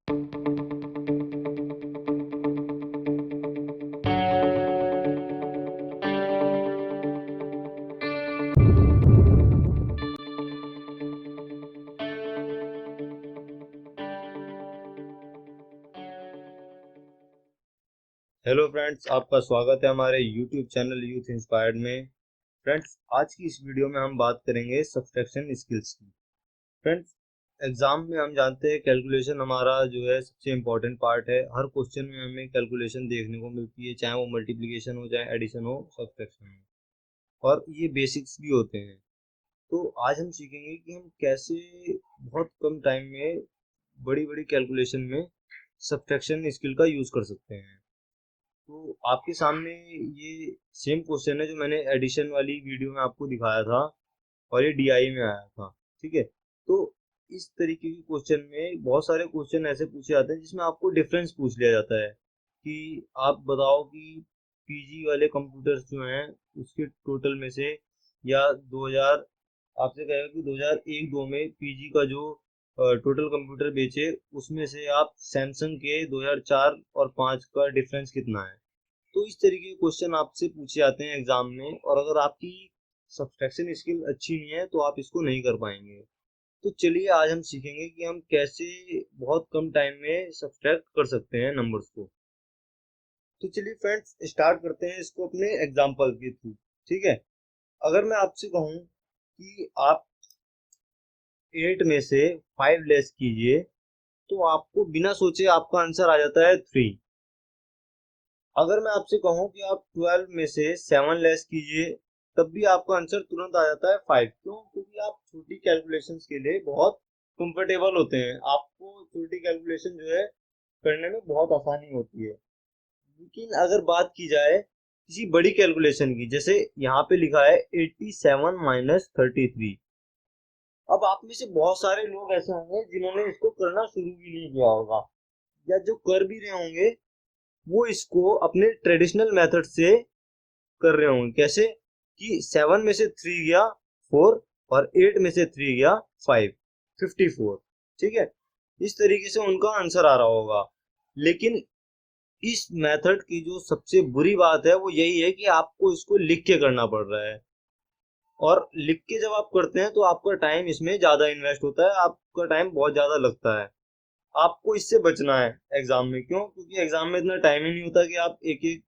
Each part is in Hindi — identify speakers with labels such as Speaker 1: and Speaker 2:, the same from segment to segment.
Speaker 1: हेलो फ्रेंड्स, आपका स्वागत है हमारे यूट्यूब चैनल यूथ इंस्पायर्ड में। फ्रेंड्स, आज की इस वीडियो में हम बात करेंगे सब्सट्रैक्शन स्किल्स की। फ्रेंड्स, एग्जाम में हम जानते हैं कैलकुलेशन हमारा जो है सबसे इम्पोर्टेंट पार्ट है। हर क्वेश्चन में हमें कैलकुलेशन देखने को मिलती है, चाहे वो मल्टीप्लिकेशन हो, चाहे एडिशन हो, सब्सट्रैक्शन हो, और ये बेसिक्स भी होते हैं। तो आज हम सीखेंगे कि हम कैसे बहुत कम टाइम में बड़ी बड़ी कैलकुलेशन में सब्सट्रैक्शन स्किल का यूज कर सकते हैं। तो आपके सामने ये सेम क्वेश्चन है जो मैंने एडिशन वाली वीडियो में आपको दिखाया था, और ये डीआई में आया था। ठीक है, तो इस तरीके के क्वेश्चन में बहुत सारे क्वेश्चन ऐसे पूछे जाते हैं जिसमें आपको डिफरेंस पूछ लिया जाता है कि आप बताओ कि पीजी वाले कंप्यूटर्स जो हैं उसके टोटल में से, या 2000, आपसे कहेगा कि 2001-2 में पीजी का जो टोटल कंप्यूटर बेचे उसमें से आप सैमसंग के 2004 और 5 का डिफरेंस कितना है। तो इस तरीके के क्वेश्चन आपसे पूछे जाते हैं एग्जाम में, और अगर आपकी सब्सट्रैक्शन स्किल अच्छी नहीं है तो आप इसको नहीं कर पाएंगे। तो चलिए आज हम सीखेंगे कि हम कैसे बहुत कम टाइम में सब्सट्रैक्ट कर सकते हैं नंबर्स को। तो चलिए फ्रेंड्स, स्टार्ट करते हैं इसको अपने एग्जांपल के थ्रू। ठीक है, अगर मैं आपसे कहूँ कि आप 8 में से 5 लेस कीजिए, तो आपको बिना सोचे आपका आंसर आ जाता है 3। अगर मैं आपसे कहूँ कि आप 12 में से 7 लेस कीजिए, तब भी आपका आंसर तुरंत आ जाता है 5। क्यों? क्योंकि आप छोटी कैलकुलेशंस के लिए बहुत कंफर्टेबल होते हैं, आपको छोटी कैलकुलेशन जो है करने में बहुत आसानी होती है। लेकिन अगर बात की जाए किसी बड़ी कैलकुलेशन की, जैसे यहाँ पे लिखा है 87 माइनस 33, अब आप में से बहुत सारे लोग ऐसे होंगे जिन्होंने इसको करना शुरू भी नहीं किया होगा, या जो कर भी रहे होंगे वो इसको अपने ट्रेडिशनल मेथड से कर रहे होंगे। कैसे कि 7 में से 3 गया 4, और 8 में से 3 गया 5, 54। ठीक है, इस तरीके से उनका आंसर आ रहा होगा। लेकिन इस मेथड की जो सबसे बुरी बात है वो यही है कि आपको इसको लिख के करना पड़ रहा है, और लिख के जब आप करते हैं तो आपका टाइम इसमें ज्यादा इन्वेस्ट होता है, आपका टाइम बहुत ज्यादा लगता है। आपको इससे बचना है एग्जाम में। क्यों? क्योंकि एग्जाम में इतना टाइम ही नहीं होता कि आप एक एक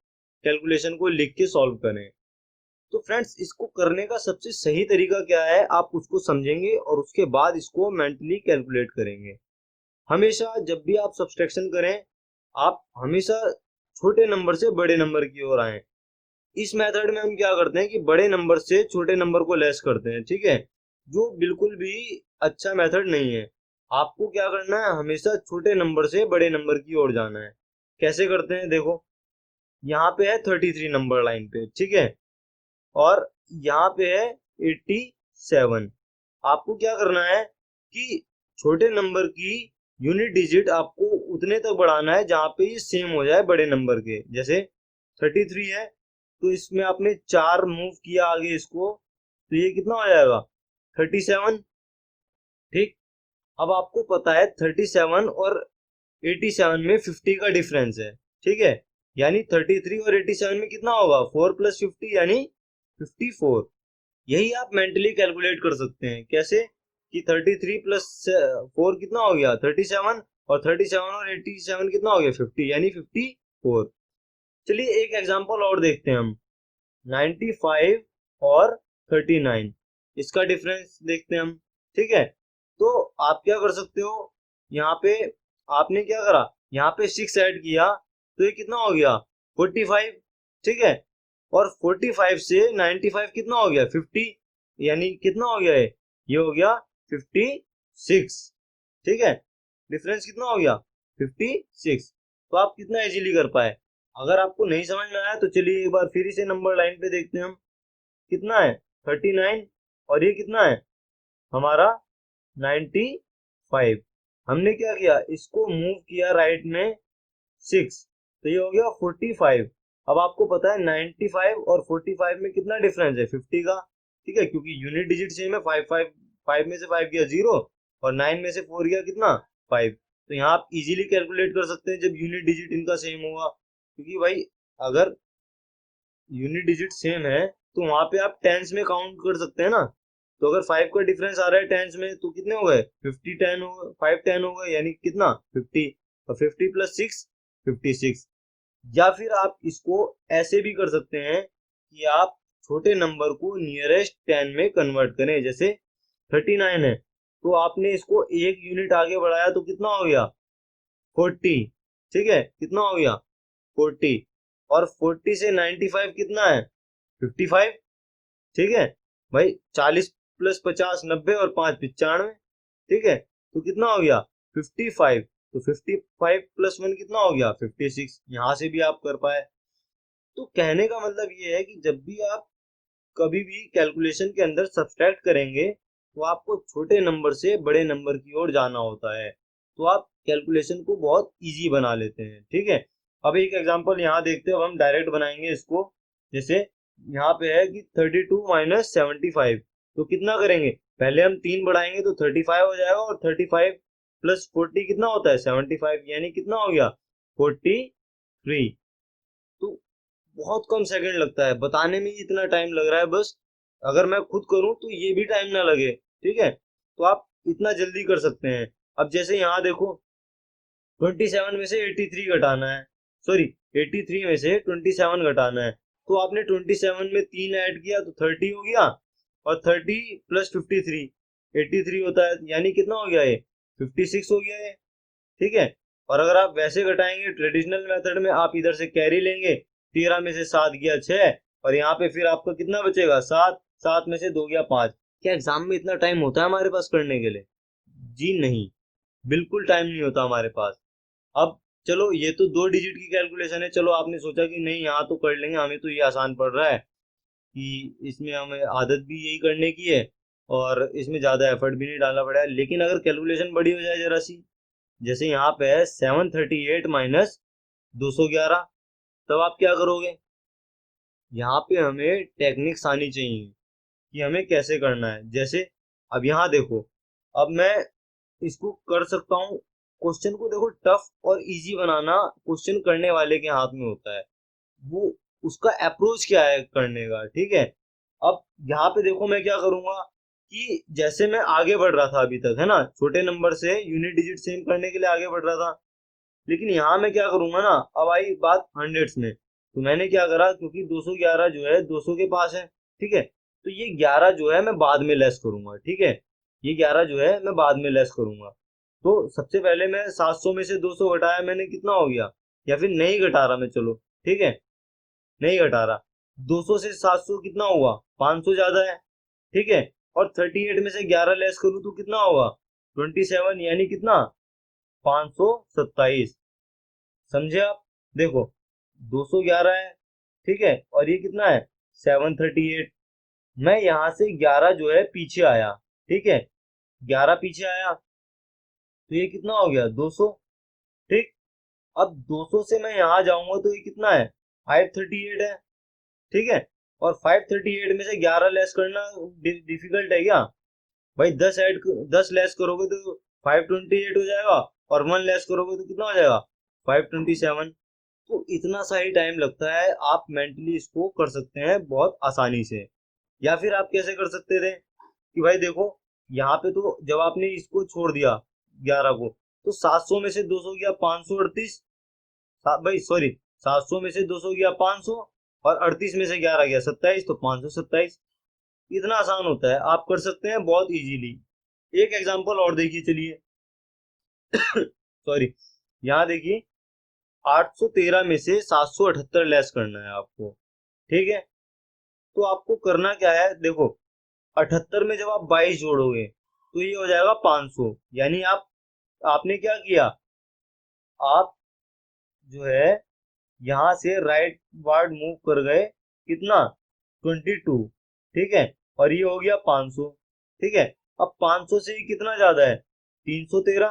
Speaker 1: कैलकुलेशन को लिख के सॉल्व करें। तो फ्रेंड्स, इसको करने का सबसे सही तरीका क्या है, आप उसको समझेंगे और उसके बाद इसको मेंटली कैलकुलेट करेंगे। हमेशा जब भी आप सब्सट्रैक्शन करें, आप हमेशा छोटे नंबर से बड़े नंबर की ओर आएं। इस मेथड में हम क्या करते हैं कि बड़े नंबर से छोटे नंबर को लेस करते हैं। ठीक है, जो बिल्कुल भी अच्छा मेथड नहीं है। आपको क्या करना है, हमेशा छोटे नंबर से बड़े नंबर की ओर जाना है। कैसे करते हैं, देखो, यहाँ पे है 33 नंबर लाइन पे। ठीक है, और यहाँ पे है 87। आपको क्या करना है कि छोटे नंबर की यूनिट डिजिट आपको उतने तक बढ़ाना है जहां पे ये सेम हो जाए बड़े नंबर के। जैसे 33 है, तो इसमें आपने 4 मूव किया आगे इसको, तो ये कितना हो जाएगा, 37। ठीक, अब आपको पता है 37 और 87 में 50 का डिफरेंस है। ठीक है, यानी 33 और 87 में कितना होगा, 4 प्लस 50 यानी 54। यही आप मेंटली कैलकुलेट कर सकते हैं। कैसे कि 33 प्लस 4 कितना हो गया, 37, और 37 और 87 कितना हो गया, 50, यानी 54। चलिए एक एग्जांपल और देखते हैं हम, 95 और 39, इसका डिफरेंस देखते हैं हम। ठीक है, तो आप क्या कर सकते हो, यहाँ पे आपने क्या करा, यहाँ पे 6 ऐड किया, तो ये कितना हो गया, 45। ठीक है, और 45 से 95 कितना हो गया, 50, यानी कितना हो गया, ये हो गया 56। ठीक है, डिफरेंस कितना हो गया, 56। तो आप कितना इजीली कर पाए। अगर आपको नहीं समझ में आया तो चलिए एक बार फिर से नंबर लाइन पे देखते हैं हम, कितना है 39, और ये कितना है हमारा 95। हमने क्या किया, इसको मूव किया राइट में 6, तो ये हो गया 45। अब आपको पता है 95 और 45 में कितना डिफरेंस है, 50 का। ठीक है, क्योंकि यूनिट डिजिट सेम है, 5 5 5 में से 5 गया 0, और 9 में से 4 गया कितना, 5। तो यहाँ आप इजीली कैलकुलेट कर सकते हैं जब यूनिट डिजिट इनका सेम होगा, क्योंकि भाई अगर यूनिट डिजिट सेम है तो वहां पे आप टेंस में काउंट कर सकते हैं ना। तो अगर 5 का डिफरेंस आ रहा है टेंस में तो कितने हो गए, 50 10 हो गए, 5 10 हो गए, यानी कितना 50, और 50 प्लस 6 56। या फिर आप इसको ऐसे भी कर सकते हैं कि आप छोटे नंबर को नियरेस्ट 10 में कन्वर्ट करें, जैसे 39 है तो आपने इसको एक यूनिट आगे बढ़ाया तो कितना हो गया 40, ठीक है, कितना हो गया 40, और 40 से 95 कितना है 55, ठीक है भाई, 40 प्लस 50 90 और 5 95, ठीक है, तो कितना हो गया 55, तो 55 प्लस 1 कितना हो गया 56, यहां से भी आप कर पाए। तो कहने का मतलब ये है कि जब भी आप कभी भी कैलकुलेशन के अंदर सब्सट्रैक्ट करेंगे तो आपको छोटे नंबर से बड़े नंबर की ओर जाना होता है, तो आप कैलकुलेशन को बहुत इजी बना लेते हैं, ठीक है। अब एक एग्जांपल यहाँ देखते हैं, अब हम डायरेक्ट बनाएंगे इसको। जैसे यहाँ पे है कि 32 माइनस 75, तो कितना करेंगे, पहले हम 3 बढ़ाएंगे तो 35 हो जाएगा, और 35 प्लस 40 कितना होता है 75, यानी कितना हो गया 43। तो बहुत कम सेकंड लगता है बताने में ही, इतना टाइम लग रहा है बस, अगर मैं खुद करूं तो ये भी टाइम ना लगे, ठीक है, तो आप इतना जल्दी कर सकते हैं। अब जैसे यहाँ देखो 27 में से 83 घटाना है, सॉरी 83 में से 27 घटाना है, तो आपने 27 में 3 ऐड किया तो 30 हो गया, और 30 प्लस 53 83 होता है, यानी कितना हो गया ये 56 हो गया ये, ठीक है। और अगर आप वैसे घटाएंगे ट्रेडिशनल मेथड में, आप इधर से कैरी लेंगे, 13 में से 7 गया 6, और यहाँ पे फिर आपका कितना बचेगा 7, 7 में से 2 गया 5। क्या एग्जाम में इतना टाइम होता है हमारे पास करने के लिए, जी नहीं, बिल्कुल टाइम नहीं होता हमारे पास। अब चलो ये तो 2 डिजिट की कैलकुलेशन है, चलो आपने सोचा कि नहीं यहाँ तो कर लेंगे, हमें तो ये आसान पड़ रहा है कि इसमें हमें आदत भी यही करने की है और इसमें ज्यादा एफर्ट भी नहीं डालना पड़ा है। लेकिन अगर कैलकुलेशन बड़ी हो जाए जरा सी, जैसे यहाँ पे है 738 माइनस 211, तब आप क्या करोगे, यहाँ पे हमें टेक्निक्स आनी चाहिए कि हमें कैसे करना है। जैसे अब यहाँ देखो, अब मैं इसको कर सकता हूँ, क्वेश्चन को देखो टफ और इजी बनाना क्वेश्चन करने वाले के हाथ में होता है, वो उसका अप्रोच क्या है करने का, ठीक है। अब यहाँ पे देखो मैं क्या करूंगा कि जैसे मैं आगे बढ़ रहा था अभी तक, है ना, छोटे नंबर से यूनिट डिजिट सेम करने के लिए आगे बढ़ रहा था, लेकिन यहाँ मैं क्या करूंगा ना, अब आई बात हंड्रेड्स में, तो मैंने क्या करा, क्योंकि 211 जो है 200 के पास है, ठीक है, तो ये 11 जो है मैं बाद में लेस करूंगा, ठीक है, ये 11 जो है मैं बाद में लेस करूंगा। तो सबसे पहले मैं 700 में से 200 घटाया मैंने, कितना हो गया, या फिर नहीं घटा रहा मैं, चलो ठीक है, नहीं घटा रहा, 200 से 700 कितना हुआ 500 ज्यादा है, ठीक है, और 38 में से 11 लेस करूँ तो कितना होगा 27, यानी कितना 527, समझे आप। देखो 211 है, ठीक है, और ये कितना है 738, मैं यहां से 11 जो है पीछे आया, ठीक है, 11 पीछे आया तो ये कितना हो गया 200, ठीक। अब 200 से मैं यहाँ जाऊंगा तो ये कितना है 538 है, ठीक है, और 538 में से 11 लेस करना डिफिकल्ट है क्या, भाई 10 लेस करोगे तो 528 हो जाएगा, और 1 लेस करोगे तो कितना हो जाएगा 527। तो इतना सा ही टाइम लगता है, आप मेंटली इसको कर सकते हैं बहुत आसानी से। या फिर आप कैसे कर सकते थे कि भाई देखो यहाँ पे तो जब आपने इसको छोड़ दिया 11 को, तो 700 में से 200 गया 538, भाई सॉरी 700 में से 200 गया 500, और 38 में से 11 गया 27, तो 527। इतना आसान होता है, आप कर सकते हैं बहुत इजीली। एक एग्जांपल और देखिए चलिए, सॉरी, यहाँ देखिए 813 में से 778 लेस करना है आपको, ठीक है। तो आपको करना क्या है, देखो 78 में जब आप 22 जोड़ोगे तो ये हो जाएगा 500, यानी आपने क्या किया, आप जो है यहाँ से राइट वर्ड मूव कर गए, कितना 22, ठीक है, और ये हो गया 500, ठीक है। अब 500 से ये कितना ज्यादा है 313,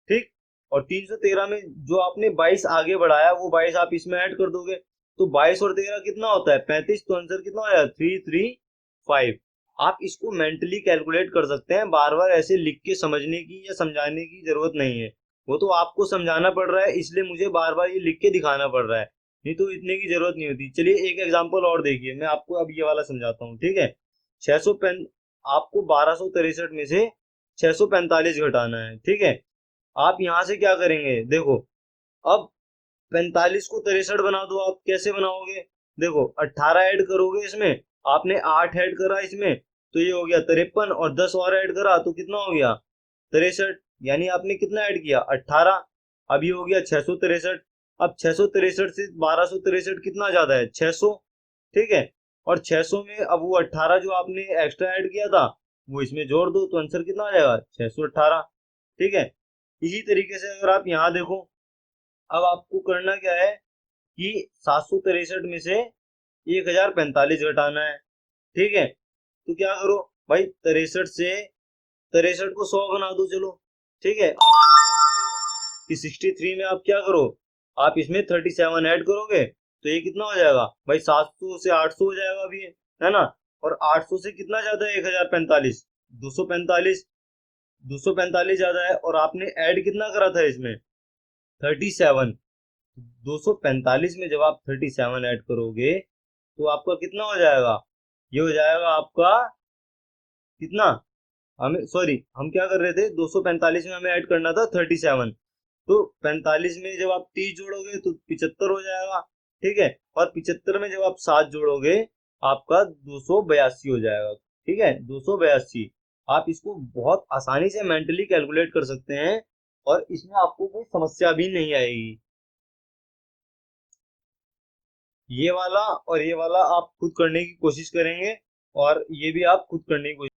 Speaker 1: ठीक, और 313 में जो आपने 22 आगे बढ़ाया वो 22 आप इसमें ऐड कर दोगे, तो 22 और 13 कितना होता है 35, तो आंसर कितना हो जाएगा 335। आप इसको मेंटली कैलकुलेट कर सकते हैं, बार बार ऐसे लिख के समझने की या समझाने की जरूरत नहीं है। वो तो आपको समझाना पड़ रहा है, इसलिए मुझे बार बार ये लिख के दिखाना पड़ रहा है, नहीं तो इतने की जरूरत नहीं होती। चलिए एक एग्जांपल और देखिए, मैं आपको अब ये वाला समझाता हूँ, ठीक है। 600 पेन आपको 1263 में से 645 घटाना है, ठीक है। आप यहाँ से क्या करेंगे, देखो, अब 45 को 63 बना दो। आप कैसे बनाओगे, देखो 18 ऐड करोगे इसमें, आपने 8 ऐड करा इसमें, तो ये हो गया 53, और 10 और ऐड करा तो कितना हो गया 63। यानी आपने कितना ऐड किया 18। अब ये हो गया 663। अब 663 से 1263 कितना ज्यादा है 600, ठीक है। और 600 में अब वो 18 जो आपने एक्स्ट्रा ऐड किया था वो इसमें जोड़ दो, तो आंसर कितना आ जाएगा 618, ठीक है। इसी तरीके से अगर आप यहाँ देखो, अब आपको करना क्या है कि 763 में से 1045 घटाना है, ठीक है। तो क्या करो भाई, 63 से 63 को 100 बना दो, चलो, ठीक है। कि 63 में आप क्या करो, आप इसमें 37 ऐड करोगे तो ये कितना हो जाएगा भाई, 700 से 800 हो जाएगा अभी, है ना। और 800 से कितना ज्यादा है 1045, 245, 245 ज्यादा है, और आपने ऐड कितना करा था इसमें 37। 245 में जब आप 37 ऐड करोगे तो आपका कितना हो जाएगा, ये हो जाएगा आपका कितना, हमें सॉरी हम क्या कर रहे थे, 245 में हमें ऐड करना था 37, तो 45 में जब आप 30 जोड़ोगे तो 75 हो जाएगा, ठीक है। और 75 में जब आप 7 जोड़ोगे आपका 282 हो जाएगा, ठीक है, 282। आप इसको बहुत आसानी से मेंटली कैलकुलेट कर सकते हैं, और इसमें आपको कोई समस्या भी नहीं आएगी। ये वाला और ये वाला आप खुद करने की कोशिश करेंगे, और ये भी आप खुद करने की कोशिश